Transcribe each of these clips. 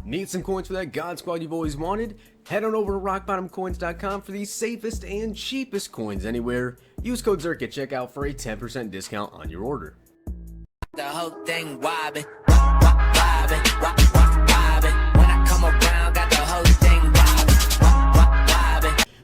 Need some coins for that God Squad you've always wanted? Head on over to rockbottomcoins.com for the safest and cheapest coins anywhere. Use code Zirksee at checkout for a 10% discount on your order. The whole thing wobbin', wobbin', wobbin'. When I come around, got the whole thing wobbin'.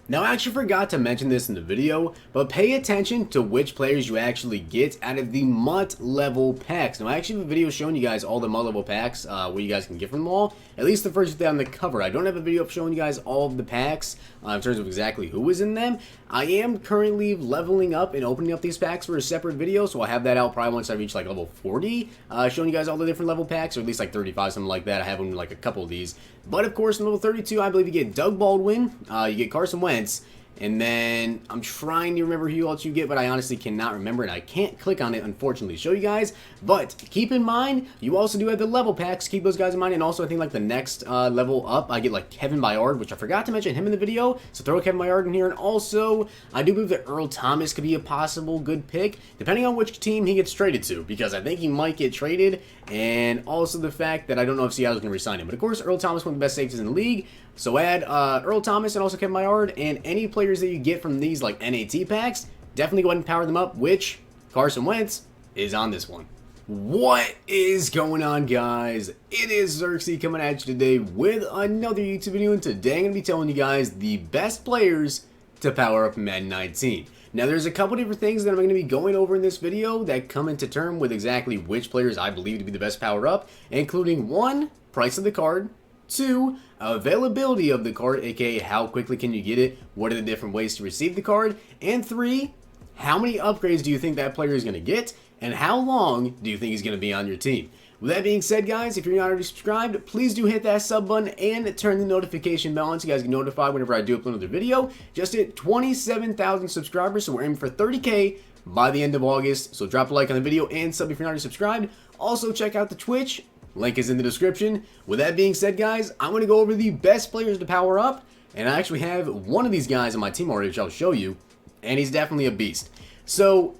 Now, I actually forgot to mention this in the video, but pay attention to which players you actually get out of the MUT level packs. Now, I actually have a video showing you guys all the MUT level packs, what you guys can get from them all. At least the first day on the cover. I don't have a video of showing you guys all of the packs in terms of exactly who is in them. I am currently leveling up and opening up these packs for a separate video, so I'll have that out probably once I reach like level 40, showing you guys all the different level packs, or at least like 35, something like that. I have like a couple of these. But of course, in level 32, I believe you get Doug Baldwin, you get Carson Wentz, and then I'm trying to remember who else you get, but I honestly cannot remember, and I can't click on it, unfortunately, to show you guys. But keep in mind, you also do have the level packs. Keep those guys in mind. And also, I think like the next level up, I get like Kevin Byard, which I forgot to mention him in the video. So throw Kevin Byard in here. And also, I do believe that Earl Thomas could be a possible good pick, depending on which team he gets traded to, because I think he might get traded. And also the fact that I don't know if Seattle's going to resign him. But of course, Earl Thomas, one of the best safeties in the league. So add Earl Thomas and also Kevin Byard, and any players that you get from these like NAT packs, definitely go ahead and power them up, which Carson Wentz is on this one. What is going on, guys? It is Zirksee coming at you today with another YouTube video, and today I'm going to be telling you guys the best players to power up Madden 19. Now, there's a couple different things that I'm going to be going over in this video that come into term with exactly which players I believe to be the best power up, including 1, price of the card, 2, availability of the card, aka how quickly can you get it, what are the different ways to receive the card, and 3, how many upgrades do you think that player is going to get, and how long do you think he's going to be on your team. With that being said, guys, if you're not already subscribed, please do hit that sub button and turn the notification bell on so you guys get notified whenever I do upload another video. Just hit 27,000 subscribers, so we're aiming for 30K by the end of August. So drop a like on the video and sub if you're not already subscribed. Also, check out the Twitch. Link is in the description. With that being said, guys, I'm going to go over the best players to power up. And I actually have one of these guys on my team already, which I'll show you. And he's definitely a beast. So,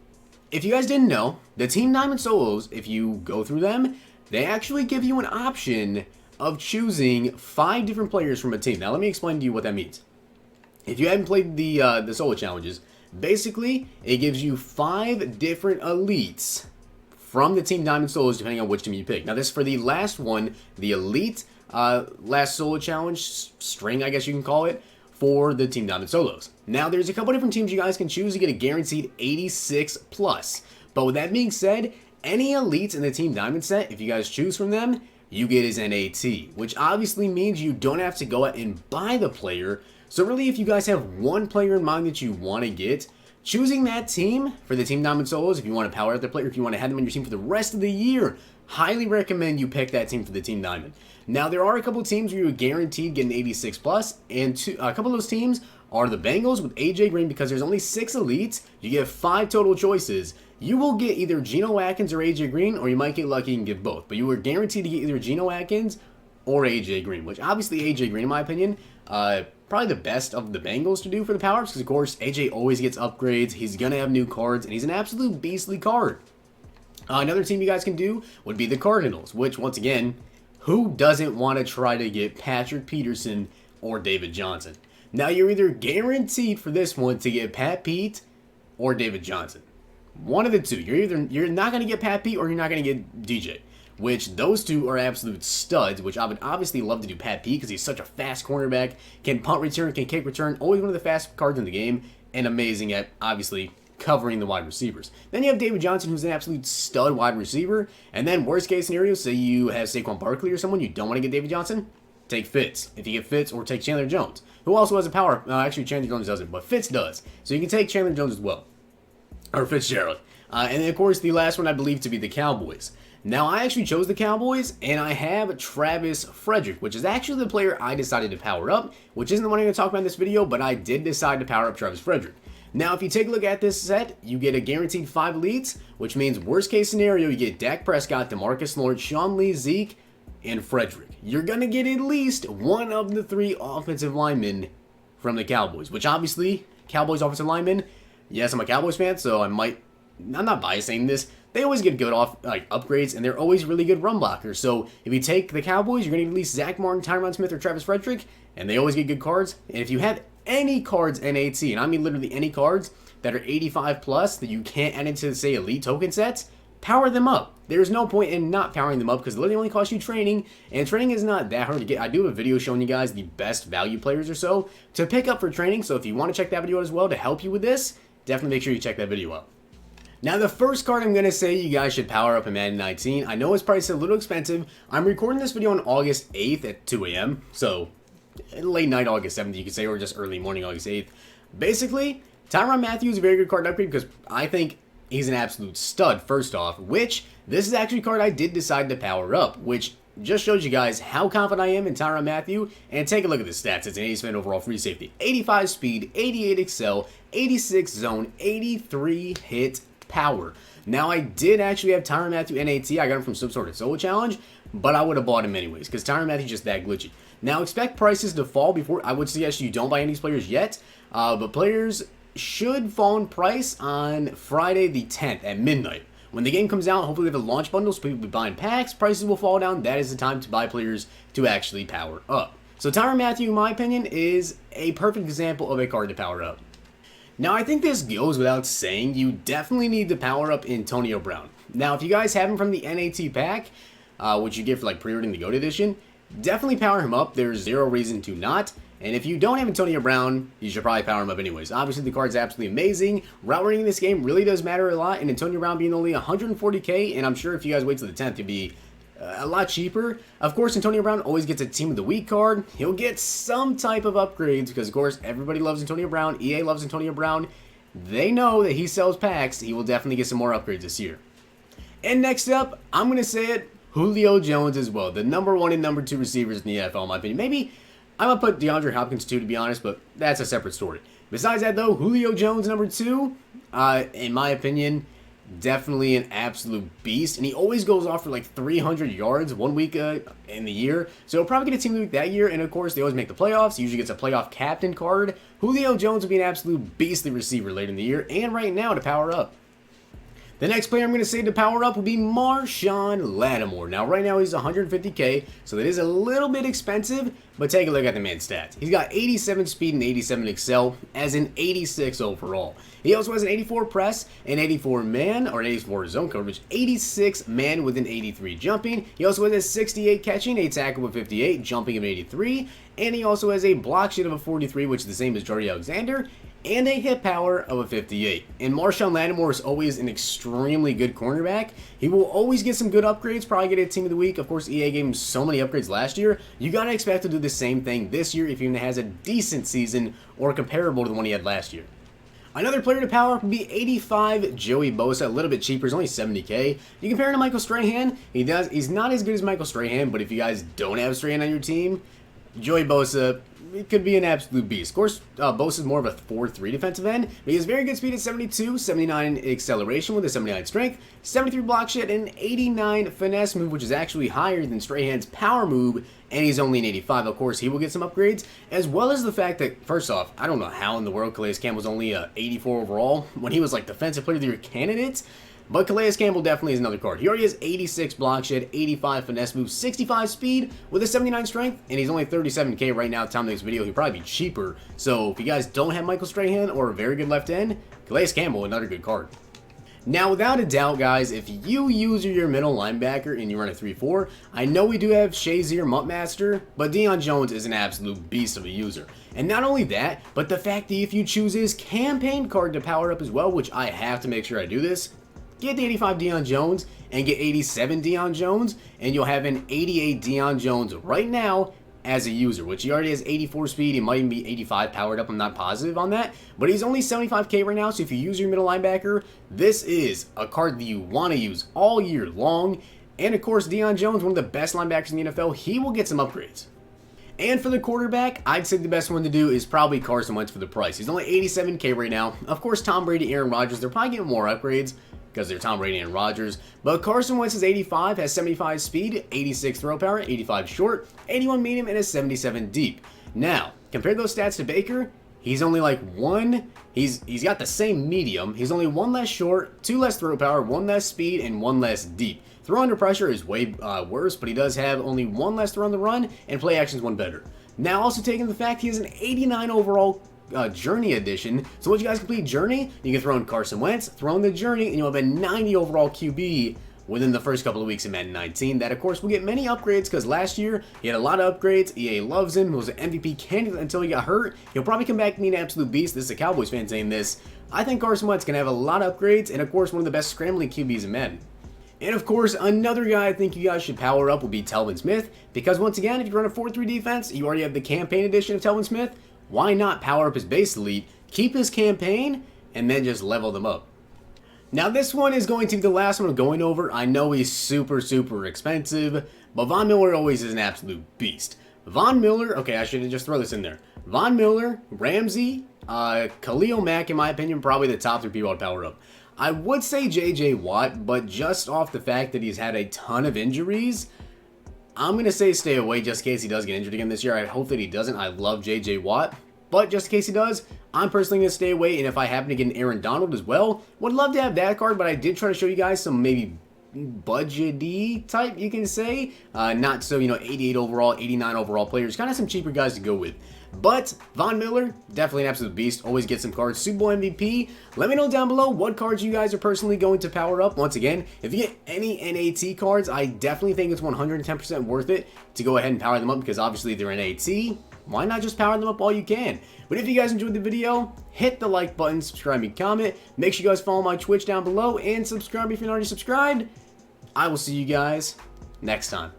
if you guys didn't know, the Team Diamond Solos, if you go through them, they actually give you an option of choosing 5 different players from a team. Now, let me explain to you what that means. If you haven't played the solo challenges, basically, it gives you 5 different elites from the Team Diamond Solos, depending on which team you pick. Now, this is for the last one, the Elite last solo challenge string, I guess you can call it, for the Team Diamond Solos. Now, there's a couple different teams you guys can choose to get a guaranteed 86 plus. But with that being said, any elites in the Team Diamond set, if you guys choose from them, you get as NAT, which obviously means you don't have to go out and buy the player. So really, if you guys have one player in mind that you want to get, choosing that team for the Team Diamond Solos, if you want to power out their player, if you want to have them on your team for the rest of the year, highly recommend you pick that team for the Team Diamond. Now, there are a couple of teams where you're guaranteed getting 86 plus, and a couple of those teams are the Bengals with AJ Green. Because there's only 6 elites, you get 5 total choices. You will get either Geno Atkins or AJ Green, or you might get lucky and get both. But you are guaranteed to get either Geno Atkins or AJ Green, which obviously AJ Green, in my opinion, probably the best of the Bengals to do for the power-ups, because of course AJ always gets upgrades, he's gonna have new cards, and he's an absolute beastly card. Another team you guys can do would be the Cardinals, which once again, who doesn't want to try to get Patrick Peterson or David Johnson? Now, you're either guaranteed for this one to get Pat Pete or David Johnson. One of the two. You're not gonna get Pat Pete or you're not gonna get DJ. Which those two are absolute studs, which I would obviously love to do Pat Pete because he's such a fast cornerback, can punt return, can kick return, always one of the fastest cards in the game, and amazing at, obviously, covering the wide receivers. Then you have David Johnson, who's an absolute stud wide receiver, and then worst case scenario, say you have Saquon Barkley or someone, you don't want to get David Johnson, take Fitz. If you get Fitz, or take Chandler Jones, who also has a power, actually Chandler Jones doesn't, but Fitz does. So you can take Chandler Jones as well, or Fitzgerald. And then of course the last one I believe to be the Cowboys. Now, I actually chose the Cowboys, and I have Travis Frederick, which is actually the player I decided to power up, which isn't the one I'm going to talk about in this video, but I did decide to power up Travis Frederick. Now, if you take a look at this set, you get a guaranteed 5 elites, which means worst case scenario, you get Dak Prescott, DeMarcus Lawrence, Sean Lee, Zeke, and Frederick. You're going to get at least one of the 3 offensive linemen from the Cowboys, which obviously, Cowboys offensive linemen, yes, I'm a Cowboys fan, so I'm not biased saying this, they always get good upgrades, and they're always really good run blockers. So if you take the Cowboys, you're going to at least Zach Martin, Tyrann Mathieu, or Travis Frederick, and they always get good cards. And if you have any cards NAT, and I mean literally any cards that are 85 plus that you can't add into, say, elite token sets, power them up. There's no point in not powering them up because it literally only costs you training, and training is not that hard to get. I do have a video showing you guys the best value players or so to pick up for training, so if you want to check that video out as well to help you with this, definitely make sure you check that video out. Now, the first card I'm going to say you guys should power up in Madden 19, I know it's priced a little expensive. I'm recording this video on August 8th at 2 a.m., so late night August 7th, you could say, or just early morning August 8th. Basically, Tyrann Mathieu is a very good card to upgrade because I think he's an absolute stud, first off, which this is actually a card I did decide to power up, which just shows you guys how confident I am in Tyrann Mathieu. And take a look at the stats. It's an 87 overall free safety, 85 speed, 88 excel, 86 zone, 83 hit power. Now, I did actually have Tyrann Mathieu NAT. I got him from some sort of solo challenge, but I would have bought him anyways because Tyrann Mathieu is just that glitchy. Now, expect prices to fall before. I would suggest you don't buy any of these players yet, but players should fall in price on Friday the 10th at midnight. When the game comes out, hopefully they have a launch bundle, so people will be buying packs, prices will fall down. That is the time to buy players to actually power up. So Tyrann Mathieu, in my opinion, is a perfect example of a card to power up. Now, I think this goes without saying, you definitely need to power up Antonio Brown. Now, if you guys have him from the NAT pack, which you get for like pre-ordering the GOAT edition, definitely power him up. There's zero reason to not. And if you don't have Antonio Brown, you should probably power him up anyways. Obviously, the card's absolutely amazing. Route running in this game really does matter a lot, and Antonio Brown being only 140k, and I'm sure if you guys wait till the 10th, it'll be a lot cheaper. Of course, Antonio Brown always gets a Team of the Week card. He'll get some type of upgrades because, of course, everybody loves Antonio Brown. EA loves Antonio Brown. They know that he sells packs. He will definitely get some more upgrades this year. And next up, I'm going to say it, Julio Jones as well. The #1 and #2 receivers in the NFL, in my opinion. Maybe I'm going to put DeAndre Hopkins too, to be honest, but that's a separate story. Besides that, though, Julio Jones, #2, in my opinion, definitely an absolute beast. And he always goes off for like 300 yards 1 week in the year. So he'll probably get a Team of the Week that year. And, of course, they always make the playoffs. He usually gets a playoff captain card. Julio Jones will be an absolute beastly receiver later in the year and right now to power up. The next player I'm going to say to power up will be Marshawn Lattimore. Now, right now, he's 150k, so that is a little bit expensive, but take a look at the man's stats. He's got 87 speed and 87 excel, as in 86 overall. He also has an 84 press, an 84 man, or an 84 zone coverage, 86 man with an 83 jumping. He also has a 68 catching, a tackle of 58, jumping of 83, and he also has a block sheet of a 43, which is the same as Jordy Alexander, and a hit power of a 58. And Marshawn Lattimore is always an extremely good cornerback. He will always get some good upgrades, probably get a Team of the Week. Of course, EA gave him so many upgrades last year. You gotta expect to do the same thing this year if he even has a decent season or comparable to the one he had last year. Another player to power up would be 85 Joey Bosa, a little bit cheaper. He's only 70k. You compare him to Michael Strahan, he's not as good as Michael Strahan, but if you guys don't have Strahan on your team, Joey Bosa, it could be an absolute beast. Of course, Bosa is more of a 4-3 defensive end, but he has very good speed at 72, 79 acceleration with a 79 strength, 73 block shot, and 89 finesse move, which is actually higher than Strahan's power move, and he's only an 85. Of course, he will get some upgrades, as well as the fact that, first off, I don't know how in the world Coleus Campbell was only 84 overall when he was like Defensive Player of the Year candidate. But Coleus Campbell definitely is another card. He already has 86 block shed, 85 finesse move, 65 speed with a 79 strength, and he's only 37k right now at the time of this video. He'll probably be cheaper. So if you guys don't have Michael Strahan or a very good left end, Coleus Campbell, another good card. Now, without a doubt, guys, if you use your middle linebacker and you run a 3-4, I know we do have Shazier Muttmaster, but Deion Jones is an absolute beast of a user. And not only that, but the fact that if you choose his campaign card to power up as well, which I have to make sure I do this, get the 85 Deion Jones and get 87 Deion Jones, and you'll have an 88 Deion Jones right now as a user, which he already has 84 speed. He might even be 85 powered up. I'm not positive on that, but he's only 75k right now. So if you use your middle linebacker, this is a card that you want to use all year long. And of course, Deion Jones, one of the best linebackers in the NFL, he will get some upgrades. And for the quarterback, I'd say the best one to do is probably Carson Wentz for the price. He's only 87k right now. Of course, Tom Brady, Aaron Rodgers, they're probably getting more upgrades because they're Tom Brady and Rodgers. But Carson Wentz is 85, has 75 speed, 86 throw power, 85 short, 81 medium, and a 77 deep. Now, compare those stats to Baker. He's only like one. He's got the same medium. He's only one less short, 2 less throw power, 1 less speed, and 1 less deep. Throw under pressure is way worse, but he does have only 1 less throw on the run, and play action is 1 better. Now, also taking the fact he has an 89 overall Journey edition. So once you guys complete Journey, you can throw in Carson Wentz, throw in the Journey, and you'll have a 90 overall QB within the first couple of weeks of Madden 19. That, of course, will get many upgrades because last year he had a lot of upgrades. EA loves him. He was an MVP candidate until he got hurt. He'll probably come back and be an absolute beast. This is a Cowboys fan saying this. I think Carson Wentz can have a lot of upgrades and, of course, one of the best scrambling QBs in Madden. And, of course, another guy I think you guys should power up will be Tyrann Mathieu because, once again, if you run a 4-3 defense, you already have the campaign edition of Tyrann Mathieu. Why not power up his base elite, keep his campaign, and then just level them up? Now, this one is going to be the last one I'm going over. I know he's super, super expensive, but Von Miller always is an absolute beast. Von Miller, okay, I should just throw this in there. Von Miller, Ramsey, Khalil Mack, in my opinion, probably the top 3 people I'd power up. I would say J.J. Watt, but just off the fact that he's had a ton of injuries, I'm going to say stay away just in case he does get injured again this year. I hope that he doesn't. I love J.J. Watt. But just in case he does, I'm personally going to stay away. And if I happen to get an Aaron Donald as well, would love to have that card. But I did try to show you guys some maybe budget-y type, you can say. Not so, 88 overall, 89 overall players. Kind of some cheaper guys to go with. But Von Miller, definitely an absolute beast. Always get some cards. Super Bowl MVP. Let me know down below what cards you guys are personally going to power up. Once again, if you get any NAT cards, I definitely think it's 110% worth it to go ahead and power them up because obviously they're NAT. Why not just power them up all you can? But if you guys enjoyed the video, hit the like button, subscribe and comment. Make sure you guys follow my Twitch down below and subscribe if you're not already subscribed. I will see you guys next time.